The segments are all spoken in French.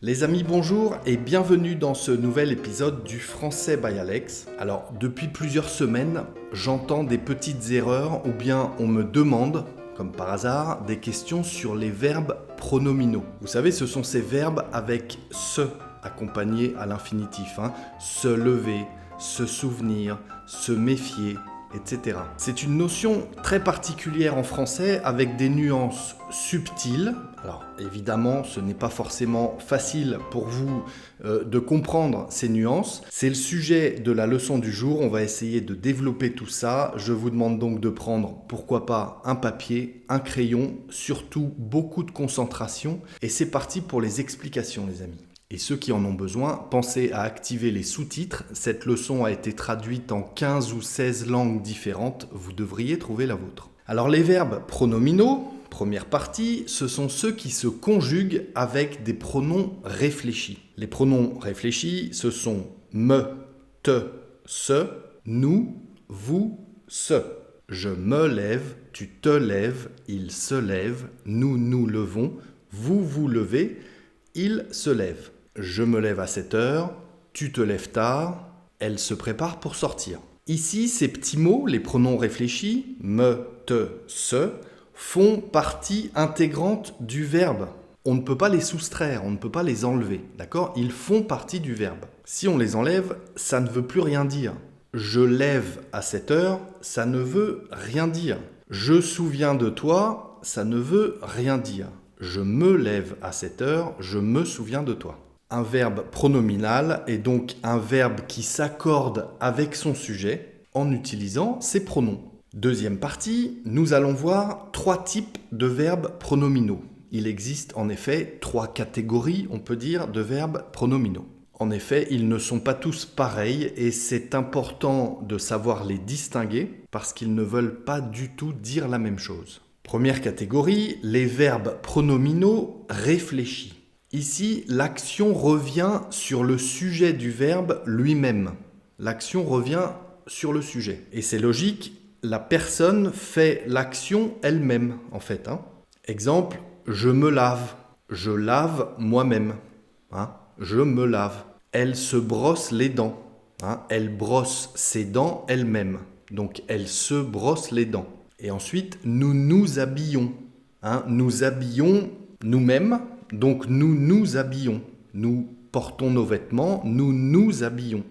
Les amis, bonjour et bienvenue dans ce nouvel épisode du Français by Alex. Alors, depuis plusieurs semaines, j'entends des petites erreurs ou bien on me demande, comme par hasard, des questions sur les verbes pronominaux. Vous savez, ce sont ces verbes avec se accompagnés à l'infinitif. Se lever, se souvenir, se méfier, etc. C'est une notion très particulière en français avec des nuances subtiles. Alors évidemment, ce n'est pas forcément facile pour vous de comprendre ces nuances. C'est le sujet de la leçon du jour. On va essayer de développer tout ça. Je vous demande donc de prendre, pourquoi pas, un papier, un crayon, surtout beaucoup de concentration. Et c'est parti pour les explications, les amis. Et ceux qui en ont besoin, pensez à activer les sous-titres. Cette leçon a été traduite en 15 ou 16 langues différentes. Vous devriez trouver la vôtre. Alors les verbes pronominaux, première partie, ce sont ceux qui se conjuguent avec des pronoms réfléchis. Les pronoms réfléchis, ce sont me, te, ce, nous, vous, ce. Je me lève, tu te lèves, il se lève, nous nous levons, vous vous levez, il se lève. Je me lève à 7 heures, tu te lèves tard, elle se prépare pour sortir. Ici, ces petits mots, les pronoms réfléchis, me, te, ce, font partie intégrante du verbe. On ne peut pas les soustraire, on ne peut pas les enlever, d'accord ? Ils font partie du verbe. Si on les enlève, ça ne veut plus rien dire. Je lève à 7 heures, ça ne veut rien dire. Je souviens de toi, ça ne veut rien dire. Je me lève à 7 heures, je me souviens de toi. Un verbe pronominal est donc un verbe qui s'accorde avec son sujet en utilisant ses pronoms. Deuxième partie, nous allons voir 3 types de verbes pronominaux. Il existe en effet 3 catégories, on peut dire, de verbes pronominaux. En effet, ils ne sont pas tous pareils et c'est important de savoir les distinguer parce qu'ils ne veulent pas du tout dire la même chose. Première catégorie, les verbes pronominaux réfléchis. Ici, l'action revient sur le sujet du verbe lui-même. L'action revient sur le sujet. Et c'est logique, la personne fait l'action elle-même, en fait. Exemple, je me lave. Je lave moi-même. Je me lave. Elle se brosse les dents. Elle brosse ses dents elle-même. Donc, elle se brosse les dents. Et ensuite, nous nous habillons. Nous habillons nous-mêmes, donc nous nous habillons. Nous portons nos vêtements, nous nous habillons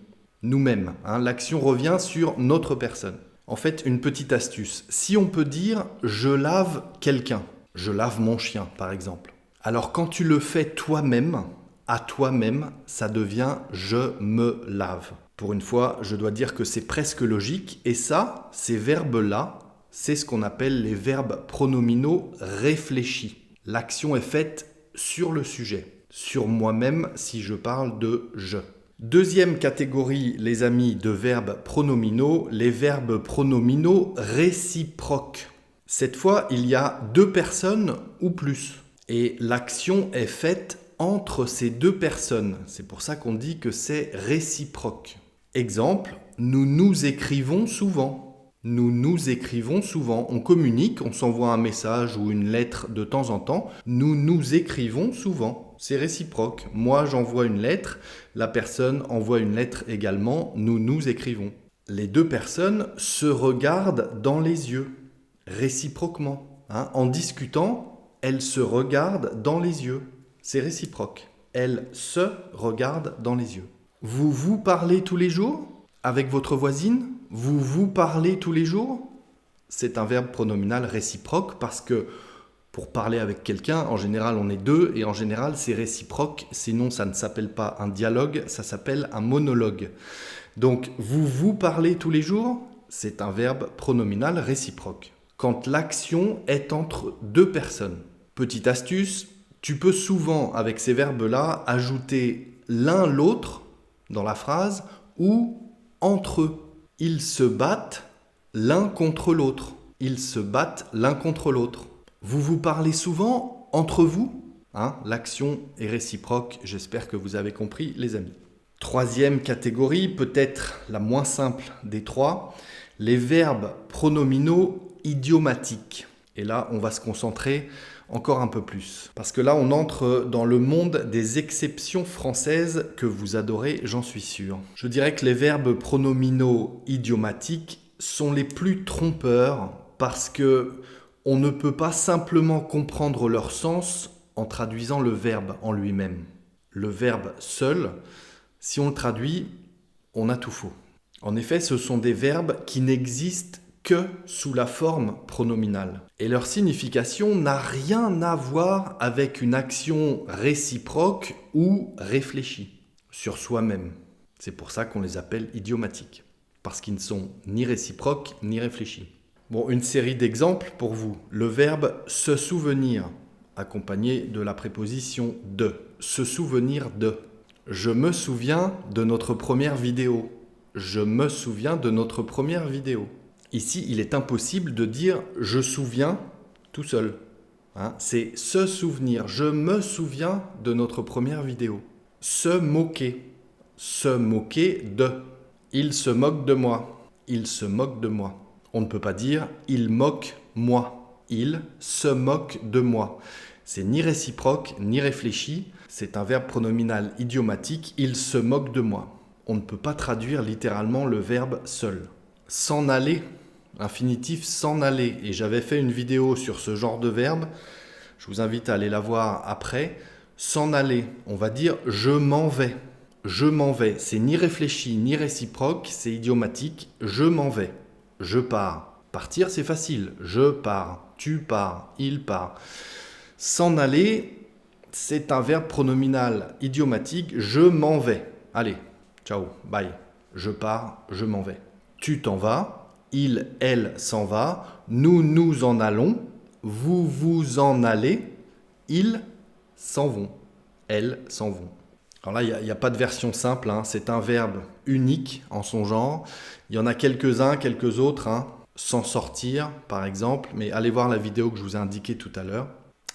nous-mêmes. L'action revient sur notre personne. En fait, une petite astuce. Si on peut dire « je lave quelqu'un », je lave mon chien par exemple. Alors quand tu le fais toi-même, à toi-même, ça devient « je me lave ». Pour une fois, je dois dire que c'est presque logique. Et ça, ces verbes-là, c'est ce qu'on appelle les verbes pronominaux réfléchis. L'action est faite sur le sujet, sur moi-même si je parle de « je ». Deuxième catégorie, les amis, de verbes pronominaux, les verbes pronominaux réciproques. Cette fois, il y a 2 personnes ou plus. Et l'action est faite entre ces 2 personnes. C'est pour ça qu'on dit que c'est réciproque. Exemple, nous nous écrivons souvent. Nous nous écrivons souvent, on communique, on s'envoie un message ou une lettre de temps en temps. Nous nous écrivons souvent, c'est réciproque. Moi j'envoie une lettre, la personne envoie une lettre également, nous nous écrivons. Les 2 personnes se regardent dans les yeux, réciproquement. En discutant, elles se regardent dans les yeux, c'est réciproque. Elles se regardent dans les yeux. Vous vous parlez tous les jours avec votre voisine ? Vous vous parlez tous les jours ? C'est un verbe pronominal réciproque parce que pour parler avec quelqu'un, en général on est 2 et en général c'est réciproque, sinon ça ne s'appelle pas un dialogue, ça s'appelle un monologue. Donc vous vous parlez tous les jours ? C'est un verbe pronominal réciproque. Quand l'action est entre 2 personnes. Petite astuce, tu peux souvent avec ces verbes-là ajouter l'un l'autre dans la phrase ou entre eux. Ils se battent l'un contre l'autre. Ils se battent l'un contre l'autre. Vous vous parlez souvent entre vous ? L'action est réciproque. J'espère que vous avez compris, les amis. Troisième catégorie, peut-être la moins simple des 3, les verbes pronominaux idiomatiques. Et là, on va se concentrer encore un peu plus. Parce que là, on entre dans le monde des exceptions françaises que vous adorez, j'en suis sûr. Je dirais que les verbes pronominaux idiomatiques sont les plus trompeurs parce que on ne peut pas simplement comprendre leur sens en traduisant le verbe en lui-même. Le verbe seul, si on le traduit, on a tout faux. En effet, ce sont des verbes qui n'existent que sous la forme pronominale. Et leur signification n'a rien à voir avec une action réciproque ou réfléchie sur soi-même. C'est pour ça qu'on les appelle idiomatiques, parce qu'ils ne sont ni réciproques ni réfléchis. Bon, une série d'exemples pour vous. Le verbe se souvenir, accompagné de la préposition de. Se souvenir de. Je me souviens de notre première vidéo. Je me souviens de notre première vidéo. Ici, il est impossible de dire « je souviens » tout seul. C'est se souvenir. Je me souviens de notre première vidéo. Se moquer. Se moquer de. Il se moque de moi. Il se moque de moi. On ne peut pas dire « il moque moi ». Il se moque de moi. C'est ni réciproque ni réfléchi. C'est un verbe pronominal idiomatique. Il se moque de moi. On ne peut pas traduire littéralement le verbe seul. S'en aller. Infinitif s'en aller. Et j'avais fait une vidéo sur ce genre de verbe. Je vous invite à aller la voir après. S'en aller. On va dire « je m'en vais ». Je m'en vais. C'est ni réfléchi ni réciproque. C'est idiomatique. Je m'en vais. Je pars. Partir, c'est facile. Je pars. Tu pars. Il part. S'en aller, c'est un verbe pronominal idiomatique. Je m'en vais. Allez, ciao, bye. Je pars, je m'en vais. Tu t'en vas. Il, elle s'en va. Nous, nous en allons. Vous, vous en allez. Ils s'en vont. Elles s'en vont. Alors là, il n'y a pas de version simple. C'est un verbe unique en son genre. Il y en a quelques-uns, quelques autres. S'en sortir, par exemple. Mais allez voir la vidéo que je vous ai indiquée tout à l'heure.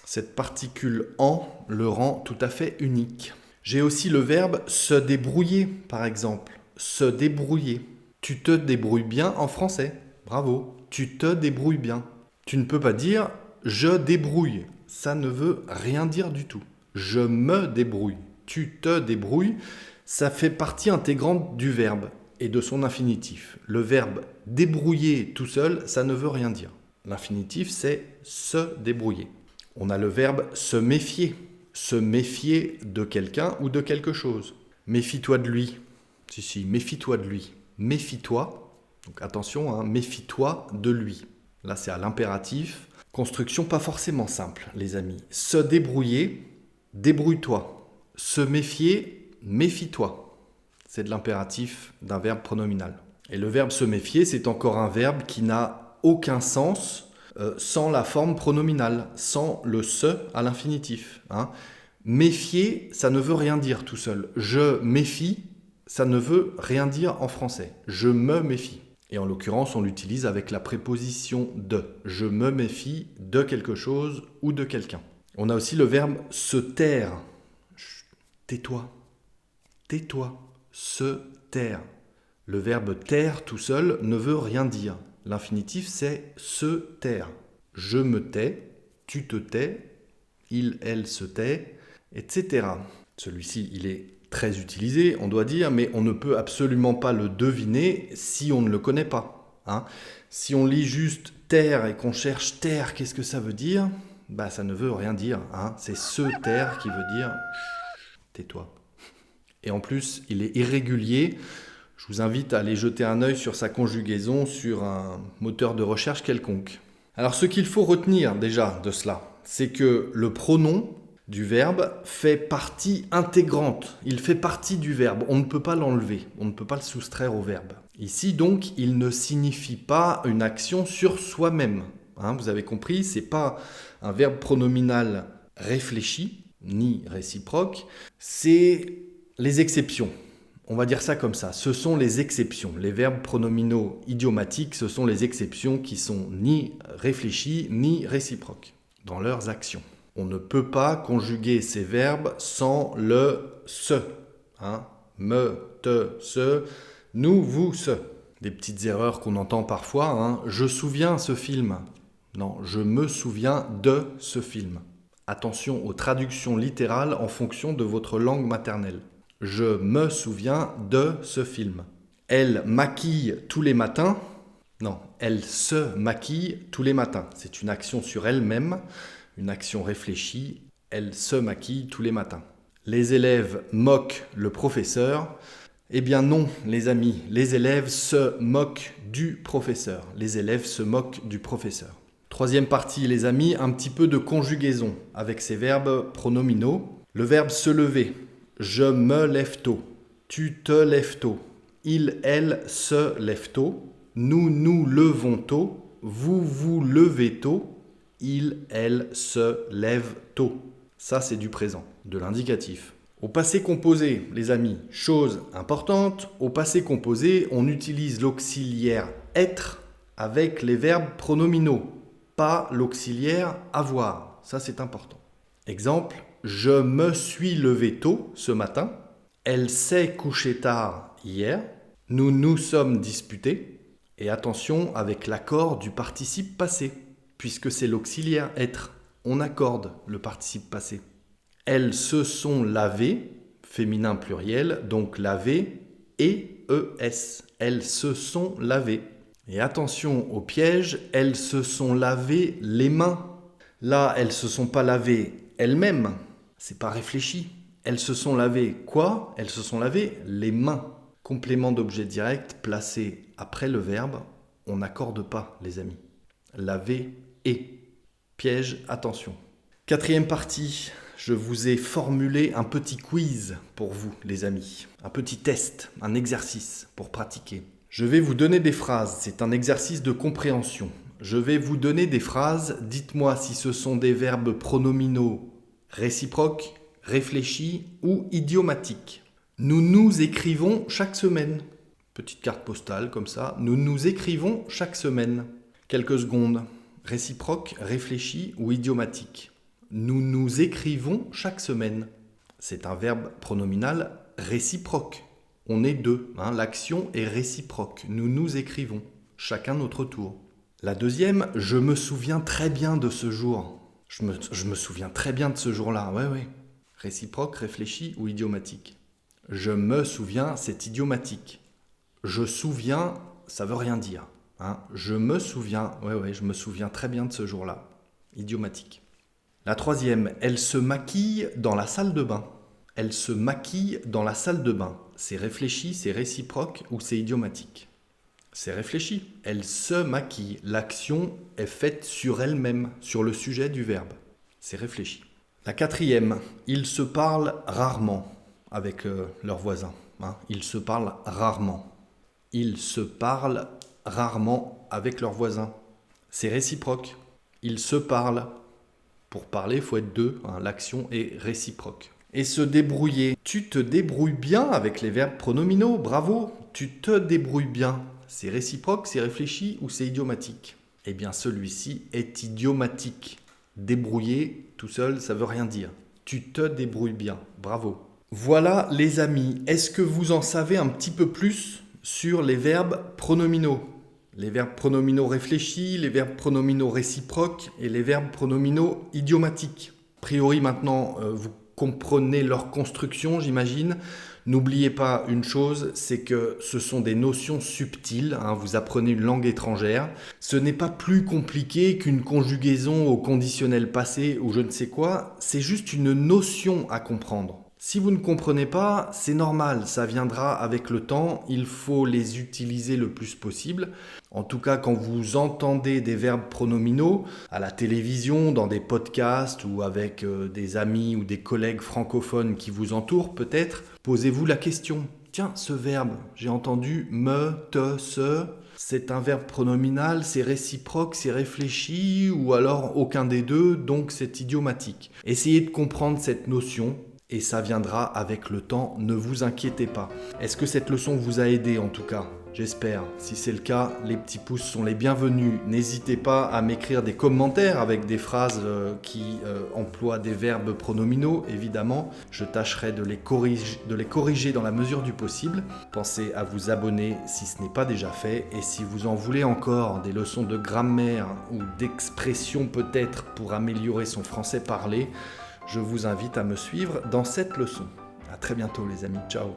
Cette particule « en » le rend tout à fait unique. J'ai aussi le verbe « se débrouiller », par exemple. Se débrouiller. Tu te débrouilles bien en français. Bravo. Tu te débrouilles bien. Tu ne peux pas dire « je débrouille ». Ça ne veut rien dire du tout. Je me débrouille. Tu te débrouilles. Ça fait partie intégrante du verbe et de son infinitif. Le verbe « débrouiller » tout seul, ça ne veut rien dire. L'infinitif, c'est « se débrouiller ». On a le verbe « se méfier ». Se méfier de quelqu'un ou de quelque chose. Méfie-toi de lui. Si, méfie-toi de lui. Méfie-toi. Donc attention, méfie-toi de lui. Là, c'est à l'impératif. Construction pas forcément simple, les amis. Se débrouiller, débrouille-toi. Se méfier, méfie-toi. C'est de l'impératif d'un verbe pronominal. Et le verbe se méfier, c'est encore un verbe qui n'a aucun sens sans la forme pronominale, sans le se à l'infinitif. Méfier, ça ne veut rien dire tout seul. Je méfie, ça ne veut rien dire en français. Je me méfie. Et en l'occurrence, on l'utilise avec la préposition de. Je me méfie de quelque chose ou de quelqu'un. On a aussi le verbe se taire. Tais-toi. Tais-toi. Se taire. Le verbe taire tout seul ne veut rien dire. L'infinitif, c'est se taire. Je me tais, tu te tais, il, elle se tait, etc. Celui-ci, il est très utilisé, on doit dire, mais on ne peut absolument pas le deviner si on ne le connaît pas. Si on lit juste taire et qu'on cherche taire, qu'est-ce que ça veut dire ? Ça ne veut rien dire. C'est se taire qui veut dire tais-toi. Et en plus, il est irrégulier. Je vous invite à aller jeter un œil sur sa conjugaison sur un moteur de recherche quelconque. Alors ce qu'il faut retenir déjà de cela, c'est que le pronom du verbe fait partie intégrante. Il fait partie du verbe. On ne peut pas l'enlever. On ne peut pas le soustraire au verbe. Ici donc, il ne signifie pas une action sur soi-même. Vous avez compris, ce n'est pas un verbe pronominal réfléchi, ni réciproque. C'est les exceptions. On va dire ça comme ça, ce sont les exceptions. Les verbes pronominaux idiomatiques, ce sont les exceptions qui sont ni réfléchis ni réciproques dans leurs actions. On ne peut pas conjuguer ces verbes sans le « se ». Me, te, se, nous, vous, ce. Des petites erreurs qu'on entend parfois. Je souviens ce film. Non, je me souviens de ce film. Attention aux traductions littérales en fonction de votre langue maternelle. Je me souviens de ce film. Elle maquille tous les matins. Non, elle se maquille tous les matins. C'est une action sur elle-même, une action réfléchie. Elle se maquille tous les matins. Les élèves moquent le professeur. Eh bien non, les amis, les élèves se moquent du professeur. Les élèves se moquent du professeur. Troisième partie, les amis, un petit peu de conjugaison avec ces verbes pronominaux. Le verbe se lever. Je me lève tôt. Tu te lèves tôt. Il, elle se lève tôt. Nous nous levons tôt. Vous vous levez tôt. Il, elle se lève tôt. Ça, c'est du présent, de l'indicatif. Au passé composé, les amis, chose importante, au passé composé, on utilise l'auxiliaire être avec les verbes pronominaux, pas l'auxiliaire avoir. Ça, c'est important. Exemple, je me suis levé tôt ce matin. Elle s'est couchée tard hier. Nous nous sommes disputés. Et attention avec l'accord du participe passé, puisque c'est l'auxiliaire être. On accorde le participe passé. Elles se sont lavées, féminin pluriel, donc laver et ES. Elles se sont lavées. Et attention au piège, elles se sont lavées les mains. Là, elles se sont pas lavées elles-mêmes. C'est pas réfléchi. Elles se sont lavées quoi? Elles se sont lavées les mains. Complément d'objet direct placé après le verbe. On n'accorde pas, les amis. Laver et. Piège, attention. Quatrième partie. Je vous ai formulé un petit quiz pour vous, les amis. Un petit test, un exercice pour pratiquer. Je vais vous donner des phrases. C'est un exercice de compréhension. Je vais vous donner des phrases. Dites-moi si ce sont des verbes pronominaux réciproques, réfléchis ou idiomatiques. Nous nous écrivons chaque semaine. Petite carte postale comme ça. Nous nous écrivons chaque semaine. Quelques secondes. Réciproque, réfléchi ou idiomatique. Nous nous écrivons chaque semaine. C'est un verbe pronominal réciproque. On est deux, l'action est réciproque. Nous nous écrivons, chacun notre tour. La deuxième, je me souviens très bien de ce jour. Je me souviens très bien de ce jour-là, ouais. Réciproque, réfléchi ou idiomatique. Je me souviens, c'est idiomatique. Je souviens, ça veut rien dire. Je me souviens, je me souviens très bien de ce jour-là. Idiomatique. La troisième, elle se maquille dans la salle de bain. Elle se maquille dans la salle de bain. C'est réfléchi, c'est réciproque ou c'est idiomatique? C'est réfléchi. Elle se maquille. L'action est faite sur elle-même, sur le sujet du verbe. C'est réfléchi. La quatrième, ils se parlent rarement avec leurs voisins. Ils se parlent rarement. Ils se parlent rarement avec leurs voisins. C'est réciproque. Ils se parlent. Pour parler, il faut être deux. L'action est réciproque. Et se débrouiller. Tu te débrouilles bien avec les verbes pronominaux. Bravo. Tu te débrouilles bien. C'est réciproque, c'est réfléchi ou c'est idiomatique? Eh bien, celui-ci est idiomatique. Débrouiller, tout seul, ça veut rien dire. Tu te débrouilles bien. Bravo. Voilà, les amis. Est-ce que vous en savez un petit peu plus sur les verbes pronominaux? Les verbes pronominaux réfléchis, les verbes pronominaux réciproques et les verbes pronominaux idiomatiques. A priori, maintenant, vous comprenez leur construction, j'imagine. N'oubliez pas une chose, c'est que ce sont des notions subtiles. Vous apprenez une langue étrangère. Ce n'est pas plus compliqué qu'une conjugaison au conditionnel passé ou je ne sais quoi. C'est juste une notion à comprendre. Si vous ne comprenez pas, c'est normal, ça viendra avec le temps, il faut les utiliser le plus possible. En tout cas, quand vous entendez des verbes pronominaux à la télévision, dans des podcasts ou avec des amis ou des collègues francophones qui vous entourent peut-être, posez-vous la question. Tiens, ce verbe, j'ai entendu me, te, se, c'est un verbe pronominal, c'est réciproque, c'est réfléchi ou alors aucun des deux, donc c'est idiomatique. Essayez de comprendre cette notion. et ça viendra avec le temps, ne vous inquiétez pas. Est-ce que cette leçon vous a aidé en tout cas ? J'espère. Si c'est le cas, les petits pouces sont les bienvenus. N'hésitez pas à m'écrire des commentaires avec des phrases qui emploient des verbes pronominaux, évidemment. Je tâcherai de les corriger dans la mesure du possible. Pensez à vous abonner si ce n'est pas déjà fait. Et si vous en voulez encore des leçons de grammaire ou d'expression peut-être pour améliorer son français parlé, je vous invite à me suivre dans cette leçon. À très bientôt les amis. Ciao.